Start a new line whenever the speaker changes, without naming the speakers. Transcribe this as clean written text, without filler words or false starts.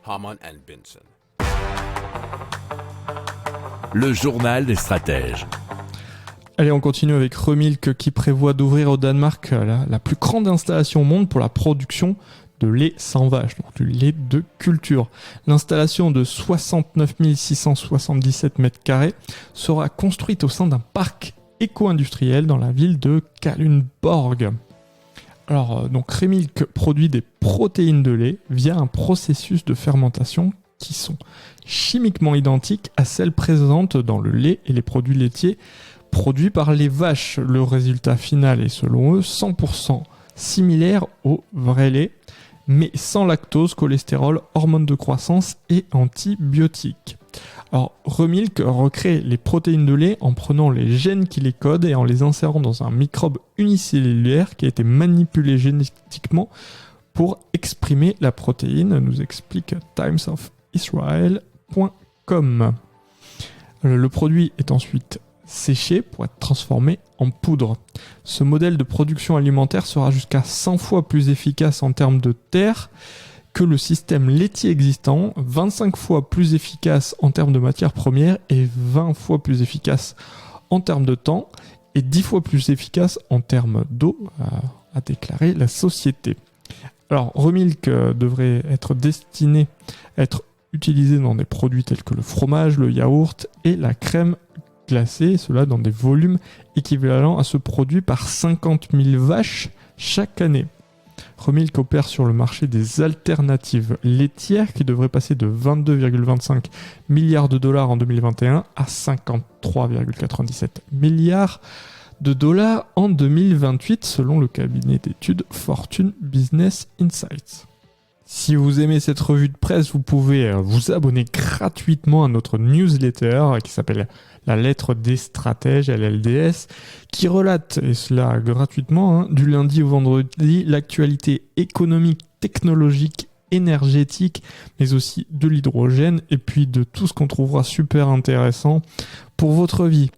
Harman & Benson.
Le journal des stratèges.
Allez, on continue avec Remilk qui prévoit d'ouvrir au Danemark la plus grande installation au monde pour la production de lait sans vache, donc du lait de culture. L'installation de 69 677 m² sera construite au sein d'un parc éco-industriel dans la ville de Kalundborg. Alors, donc Remilk produit des protéines de lait via un processus de fermentation qui sont chimiquement identiques à celles présentes dans le lait et les produits laitiers produits par les vaches. Le résultat final est selon eux 100% similaire au vrai lait, mais sans lactose, cholestérol, hormones de croissance et antibiotiques. Alors, Remilk recrée les protéines de lait en prenant les gènes qui les codent et en les insérant dans un microbe unicellulaire qui a été manipulé génétiquement pour exprimer la protéine, nous explique timesofisrael.com. Le produit est ensuite séché pour être transformé en poudre. Ce modèle de production alimentaire sera jusqu'à 100 fois plus efficace en termes de terre que le système laitier existant, 25 fois plus efficace en termes de matières premières et 20 fois plus efficace en termes de temps et 10 fois plus efficace en termes d'eau, a déclaré la société. Alors, Remilk devrait être destiné à être utilisé dans des produits tels que le fromage, le yaourt et la crème glacée, cela dans des volumes équivalents à ce produit par 50 000 vaches chaque année. Remilk opère sur le marché des alternatives laitières qui devrait passer de 22,25 milliards de dollars en 2021 à 53,97 milliards de dollars en 2028 selon le cabinet d'études Fortune Business Insights. Si vous aimez cette revue de presse, vous pouvez vous abonner gratuitement à notre newsletter qui s'appelle La Lettre des Stratèges, LLDS, qui relate, et cela gratuitement, du lundi au vendredi, l'actualité économique, technologique, énergétique, mais aussi de l'hydrogène, et puis de tout ce qu'on trouvera super intéressant pour votre vie.